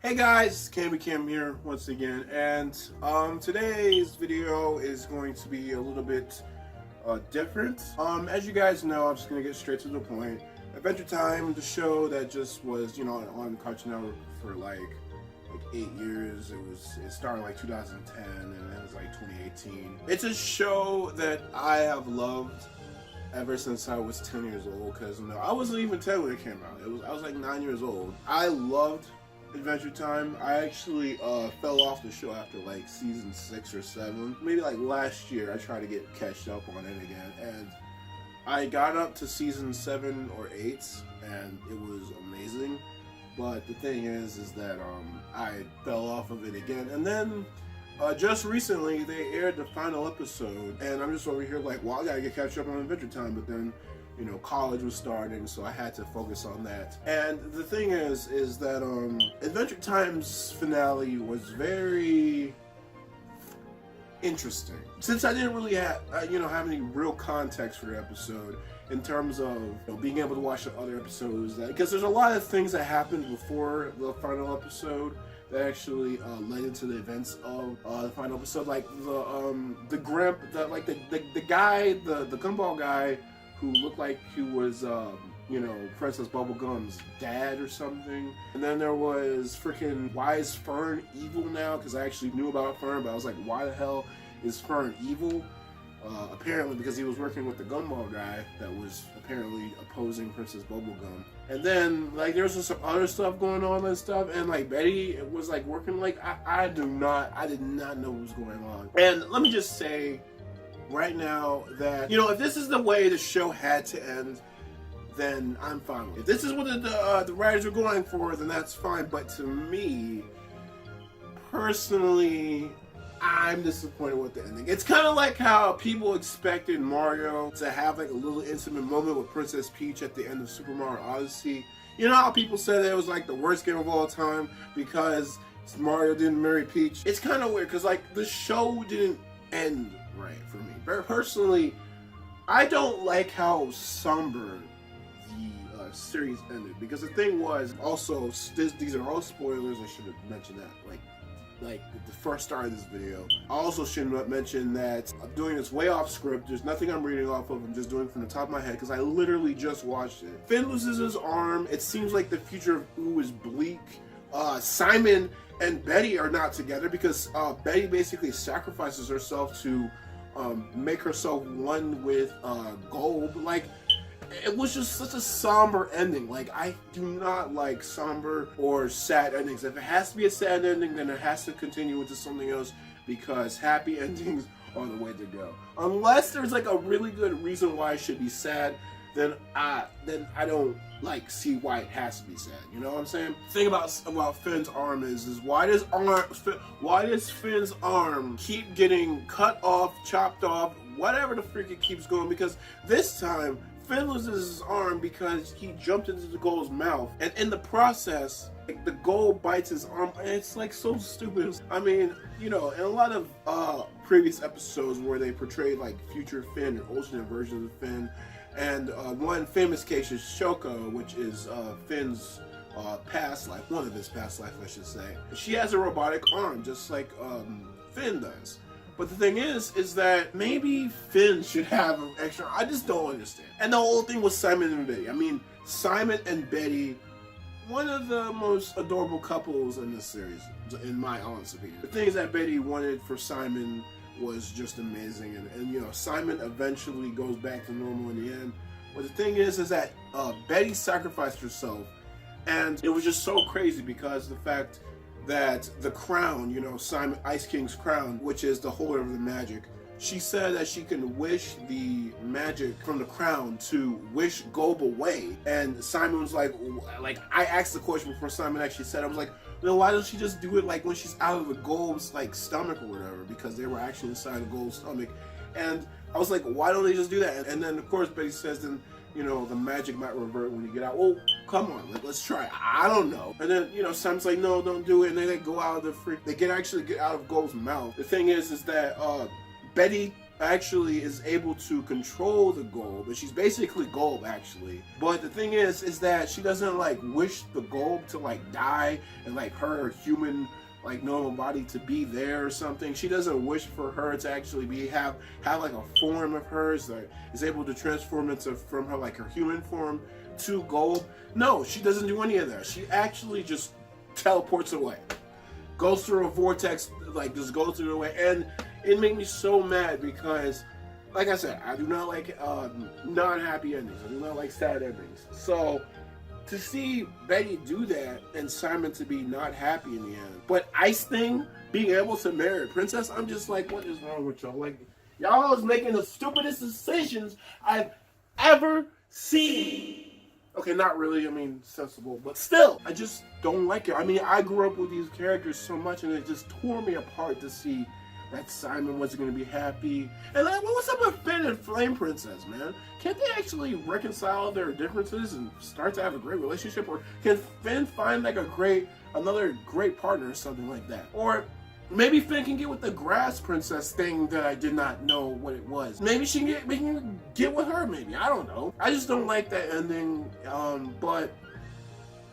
Hey guys, KamyKam here once again, and today's video is going to be a little bit different. As you guys know, I'm just gonna get straight to the point. Adventure Time, the show that just was, on Cartoon Network for like 8 years. It started like 2010, and it was like 2018. It's a show that I have loved ever since I was 10 years old. Because I wasn't even 10 when it came out. I was like 9 years old. I loved Adventure Time. I actually fell off the show after like season 6 or 7. Maybe like last year I tried to catch up on it again, and I got up to season 7 or 8 and it was amazing. But the thing is that I fell off of it again, and then just recently they aired the final episode, and I'm just over here like, well, I gotta catch up on Adventure Time. But then college was starting, so I had to focus on that. And the thing is that Adventure Time's finale was very interesting. Since I didn't really have any real context for the episode in terms of being able to watch the other episodes, because there's a lot of things that happened before the final episode that actually led into the events of the final episode, like the guy, the gumball guy who looked like he was, Princess Bubblegum's dad or something. And then there was freaking, why is Fern evil now? Because I actually knew about Fern, but I was like, why the hell is Fern evil? Apparently because he was working with the gumball guy that was apparently opposing Princess Bubblegum. And then, there was just some other stuff going on and stuff, and Betty was working I did not know what was going on. And let me just say right now that, if this is the way the show had to end, then I'm fine with it. If this is what the writers are going for, then that's fine. But to me, personally, I'm disappointed with the ending. It's kind of like how people expected Mario to have a little intimate moment with Princess Peach at the end of Super Mario Odyssey. You know how people said that it was the worst game of all time because Mario didn't marry Peach? It's kind of weird because the show didn't end right for me. Very personally, I don't like how somber the series ended, because the thing was, also, these are all spoilers. I should have mentioned that like the first start of this video. I also should have mentioned that I'm doing this way off script. There's nothing I'm reading off of. I'm just doing it from the top of my head because I literally just watched it. Finn loses his arm. It seems like the future of Ooh is bleak. Simon and Betty are not together because Betty basically sacrifices herself to make herself one with Gold. It was just such a somber ending. I do not like somber or sad endings. If it has to be a sad ending, then it has to continue into something else, because happy endings are the way to go. Unless there's a really good reason why it should be sad, then I don't see why it has to be sad. You know what I'm saying? The thing about Finn's arm is why does Finn's arm keep getting cut off, chopped off, whatever the freak it keeps going? Because this time Finn loses his arm because he jumped into the Gold's mouth, and in the process, the Gold bites his arm, and it's so stupid. I mean, in a lot of previous episodes where they portrayed future Finn or alternate versions of Finn, and one famous case is Shoko, which is Finn's past life, one of his past life, I should say. She has a robotic arm, just like Finn does. But the thing is that maybe Finn should have an extra. I just don't understand. And the whole thing was Simon and Betty. I mean, Simon and Betty, one of the most adorable couples in this series, in my honest opinion. The things that Betty wanted for Simon was just amazing, and Simon eventually goes back to normal in the end. But the thing is that Betty sacrificed herself, and it was just so crazy because the fact that the crown, Simon Ice King's crown, which is the holder of the magic, she said that she can wish the magic from the crown to wish Gob away. And Simon was like I asked the question before Simon actually said it. I was like, well, why doesn't she just do it when she's out of the Gob's stomach or whatever? Because they were actually inside the Gob's stomach. And I was like, why don't they just do that? And then of course Betty says, then the magic might revert when you get out. Well, come on, let's try. I don't know. And then, Simon's like, no, don't do it. And then they go out of the freak. They get out of Gold's mouth. The thing is that Betty actually is able to control the Golb, and she's basically Golb actually. But the thing is that she doesn't like wish the Golb to like die and like her human like normal body to be there or something. She doesn't wish for her to actually have like a form of hers that is able to transform into from her like her human form to Golb. No, she doesn't do any of that. She actually just teleports away, goes through a vortex, like just goes through the way, and it made me so mad because, like I said, I do not like non-happy endings. I do not like sad endings. So to see Betty do that and Simon to be not happy in the end, but Ice Thing being able to marry a princess, I'm just like, what is wrong with y'all? Like, y'all is making the stupidest decisions I've ever seen. Okay, not really, I mean, sensible, but still, I just don't like it. I mean, I grew up with these characters so much, and it just tore me apart to see that Simon wasn't going to be happy. And like, what's up with Finn and Flame Princess, man? Can't they actually reconcile their differences and start to have a great relationship? Or can Finn find like another great partner or something like that? Or maybe Finn can get with the grass princess thing that I did not know what it was. Maybe we can get with her, maybe. I don't know. I just don't like that ending. But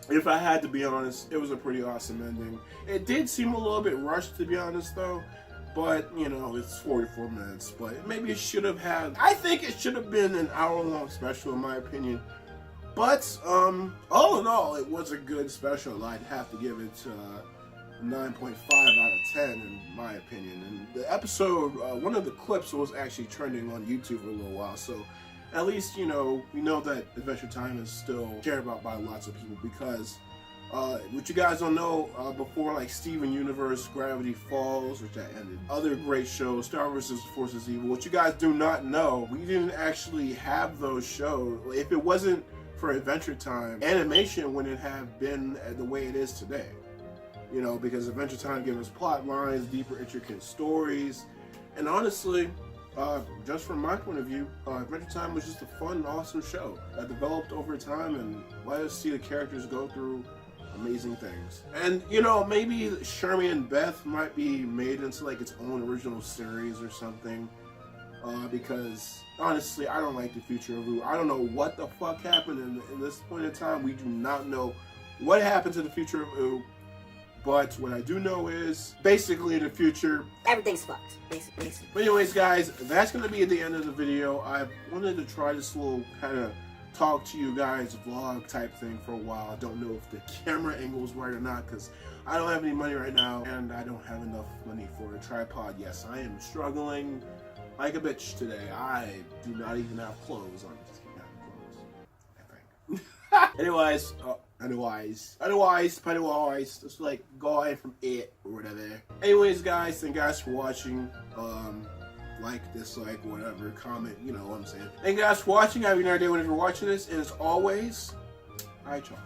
if I had to be honest, it was a pretty awesome ending. It did seem a little bit rushed, to be honest, though. But, you know, it's 44 minutes. But maybe it should have I think it should have been an hour-long special, in my opinion. But, all in all, it was a good special. I'd have to give it 9.5 out of 10 in my opinion. And the episode, one of the clips was actually trending on YouTube for a little while, so at least, you know, we know that Adventure Time is still cared about by lots of people because what you guys don't know, before like Steven Universe, Gravity Falls, which that ended, other great shows, Star Wars Forces Evil, what you guys do not know, we didn't actually have those shows. If it wasn't for Adventure Time, animation wouldn't have been the way it is today. You know, because Adventure Time gave us plot lines, deeper, intricate stories, and honestly, just from my point of view, Adventure Time was just a fun, awesome show that developed over time and let us see the characters go through amazing things. And, you know, maybe Shermie and Beth might be made into like its own original series or something, because honestly, I don't like the future of Rue. I don't know what the fuck happened in this point in time. We do not know what happened to the future of Rue. But what I do know is, basically in the future, everything's fucked, basically. But anyways, guys, that's going to be at the end of the video. I wanted to try this little kind of talk to you guys vlog type thing for a while. I don't know if the camera angle is right or not, because I don't have any money right now, and I don't have enough money for a tripod. Yes, I am struggling like a bitch today. I do not even have clothes. I'm just kidding, I have clothes, I think. Anyways, just like goin from it or whatever. Anyways, guys, thank you guys for watching. Like, dislike, whatever, comment, you know what I'm saying. Thank you guys for watching. Have a nice day whenever you're watching this, and as always, alright, y'all.